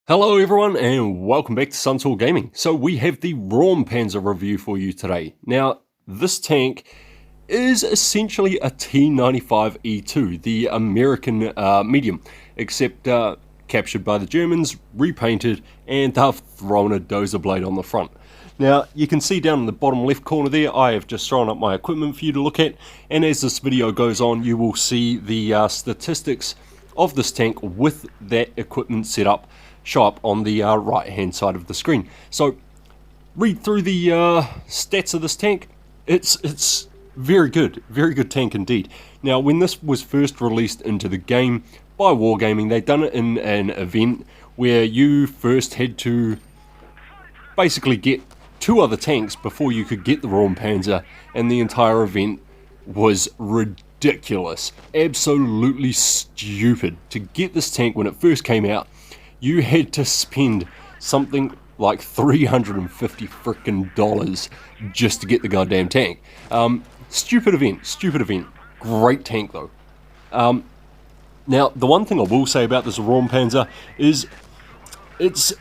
Hello everyone and welcome back to Suntool Gaming. So we have the Raumpanzer review for you today. Now this tank is essentially a T95E2, the American medium, except captured by the Germans, repainted, and they've thrown a dozer blade on the front. Now you can see down in the bottom left corner there, I have just thrown up my equipment for you to look at, and as this video goes on you will see the statistics of this tank with that equipment set up show up on the right hand side of the screen. So read through the stats of this tank. It's very good tank indeed. Now when this was first released into the game by Wargaming, they'd done it in an event where you first had to basically get two other tanks before you could get the Raumpanzer, and the entire event was ridiculous, absolutely stupid. To get this tank when it first came out, you had to spend something like $350 frickin' just to get the goddamn tank. Stupid event. Great tank though. Now, the one thing I will say about this Raumpanzer is it's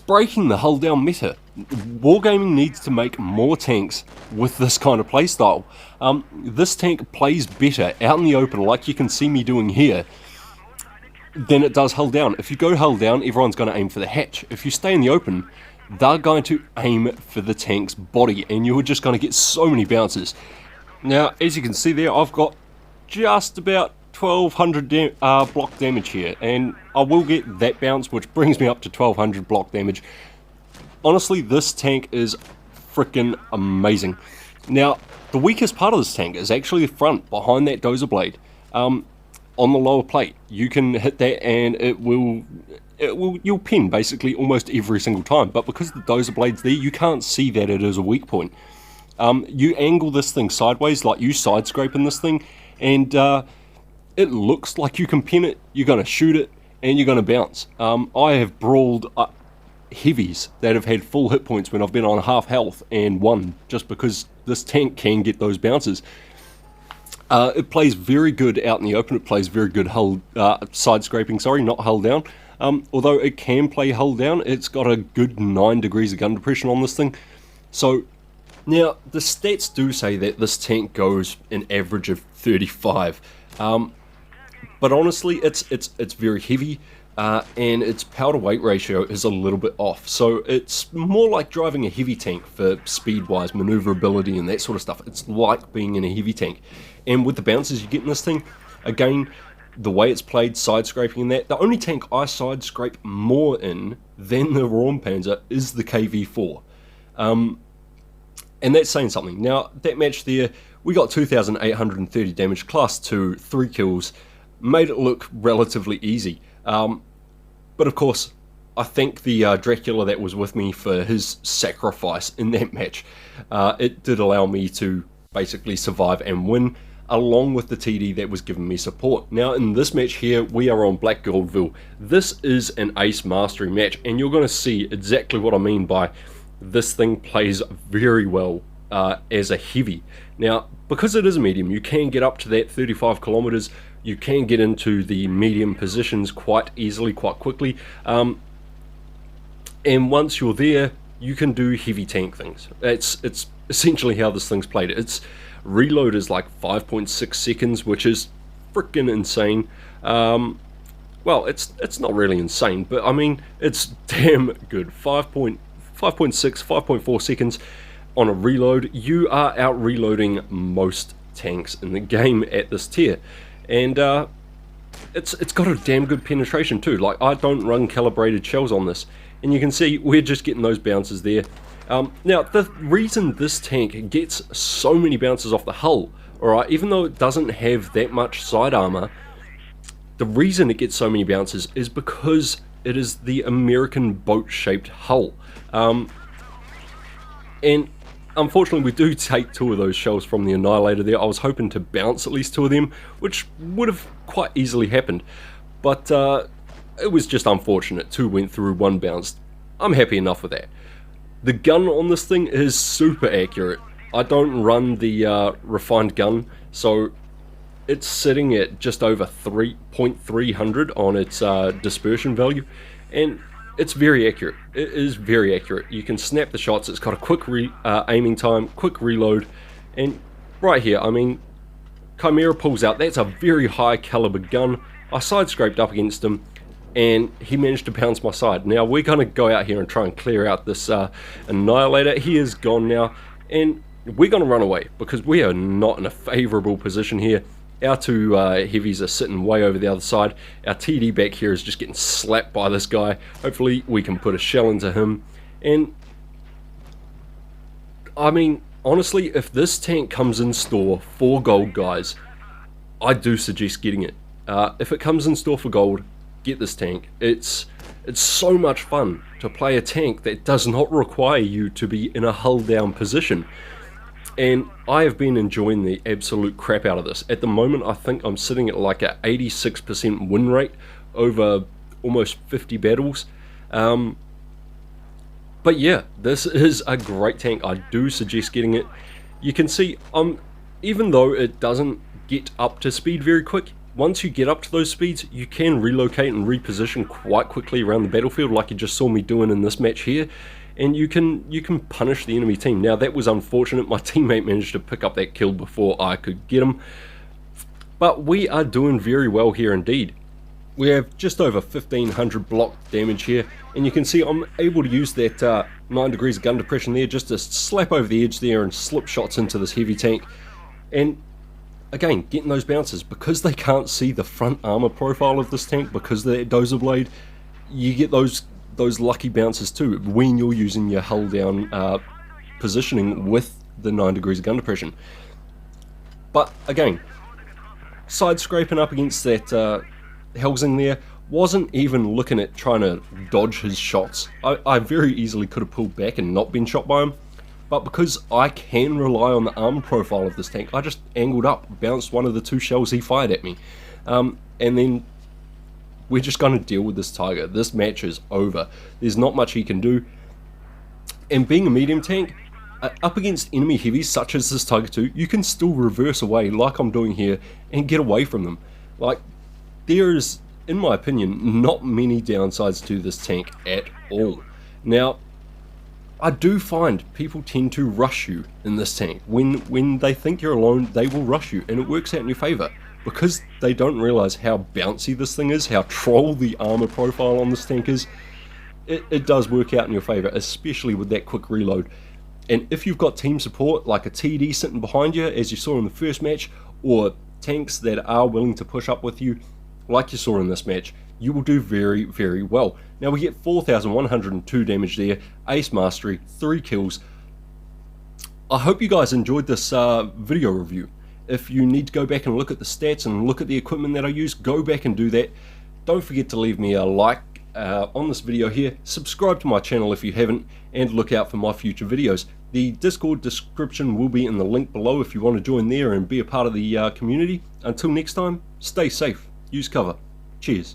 breaking the hull down meta. Wargaming needs to make more tanks with this kind of playstyle. This tank plays better out in the open, like you can see me doing here, than it does hull down. If you go hull down, everyone's going to aim for the hatch. If you stay in the open, they're going to aim for the tank's body, and you're just going to get so many bounces. Now, as you can see there, I've got just about 1200 block damage here, and I will get that bounce, which brings me up to 1200 block damage. Honestly, this tank is freaking amazing. Now, the weakest part of this tank is actually the front, behind that dozer blade. On the lower plate, you can hit that and you'll pin basically almost every single time, but because the dozer blade's there, you can't see that it is a weak point. You angle this thing sideways, like you side scraping this thing, and it looks like you can pin it, you're going to shoot it, and you're going to bounce. I have brawled heavies that have had full hit points when I've been on half health and won, just because this tank can get those bounces. It plays very good out in the open. It plays very good hull side scraping, sorry, not hull down. Although it can play hull down, it's got a good 9 degrees of gun depression on this thing. So now the stats do say that this tank goes an average of 35, but honestly, it's very heavy. And its power to weight ratio is a little bit off, so it's more like driving a heavy tank for speed wise, maneuverability and that sort of stuff. It's like being in a heavy tank, and with the bounces you get in this thing, again, the way it's played, side scraping and that, the only tank I side scrape more in than the Raumpanzer is the KV4, and that's saying something. Now that match there, we got 2830 damage, class 2, 3 kills, made it look relatively easy. But of course, I thank the Dracula that was with me for his sacrifice in that match. It did allow me to basically survive and win, along with the TD that was giving me support. Now in this match here, we are on Black Goldville. This is an ace mastery match, and you're going to see exactly what I mean by this thing plays very well as a heavy. Now, because it is a medium, you can get up to that 35 kilometers. You can get into the medium positions quite easily, quite quickly, and once you're there, you can do heavy tank things. It's essentially how this thing's played. Its reload is like 5.6 seconds, which is freaking insane. Well, it's not really insane, but I mean, it's damn good. 5.6, 5.4 seconds on a reload. You are out reloading most tanks in the game at this tier. And it's got a damn good penetration too. Like, I don't run calibrated shells on this, and you can see we're just getting those bounces there. Now the reason this tank gets so many bounces off the hull, alright, even though it doesn't have that much side armor, the reason it gets so many bounces is because it is the American boat shaped hull. And unfortunately, we do take 2 of those shells from the Annihilator there. I was hoping to bounce at least 2 of them, which would have quite easily happened, but it was just unfortunate. 2 went through, 1 bounced. I'm happy enough with that. The gun on this thing is super accurate. I don't run the refined gun, so it's sitting at just over 3.300 on its dispersion value, and it's very accurate. It is very accurate. You can snap the shots. It's got a quick aiming time, quick reload, and right here, I mean, Chimera pulls out. That's a very high caliber gun. I side scraped up against him, and he managed to bounce my side. Now we're going to go out here and try and clear out this Annihilator. He is gone now, and we're going to run away because we are not in a favorable position here. Our two heavies are sitting way over the other side. Our TD back here is just getting slapped by this guy. Hopefully we can put a shell into him. And I mean, honestly, if this tank comes in store for gold, guys, I do suggest getting it. If it comes in store for gold, get this tank. It's so much fun to play a tank that does not require you to be in a hull down position. And I have been enjoying the absolute crap out of this. At the moment, I think I'm sitting at like a 86% win rate over almost 50 battles. But yeah, this is a great tank. I do suggest getting it. You can see, even though it doesn't get up to speed very quick, once you get up to those speeds, you can relocate and reposition quite quickly around the battlefield, like you just saw me doing in this match here. And you can punish the enemy team. Now that was unfortunate. My teammate managed to pick up that kill before I could get him. But we are doing very well here indeed. We have just over 1500 block damage here, and you can see I'm able to use that 9 degrees of gun depression there just to slap over the edge there and slip shots into this heavy tank. And again, getting those bounces, because they can't see the front armor profile of this tank because of that dozer blade, you get those lucky bounces too when you're using your hull down positioning with the 9 degrees of gun depression. But again, side scraping up against that Helsing there, wasn't even looking at trying to dodge his shots. I very easily could have pulled back and not been shot by him, but because I can rely on the armor profile of this tank, I just angled up, bounced one of the 2 shells he fired at me, and then we're just going to deal with this Tiger. This match is over. There's not much he can do. And being a medium tank, up against enemy heavies such as this Tiger 2, you can still reverse away like I'm doing here and get away from them. Like, there is, in my opinion, not many downsides to this tank at all. Now, I do find people tend to rush you in this tank. When they think you're alone, they will rush you, and it works out in your favor. Because they don't realize how bouncy this thing is, how troll the armor profile on this tank is, it does work out in your favor, especially with that quick reload. And if you've got team support, like a TD sitting behind you, as you saw in the first match, or tanks that are willing to push up with you, like you saw in this match, you will do very, very well. Now we get 4,102 damage there, ace mastery, 3 kills. I hope you guys enjoyed this video review. If you need to go back and look at the stats and look at the equipment that I use, go back and do that. Don't forget to leave me a like on this video here, subscribe to my channel if you haven't, and look out for my future videos. The Discord description will be in the link below if you want to join there and be a part of the community. Until next time, stay safe, use cover. Cheers.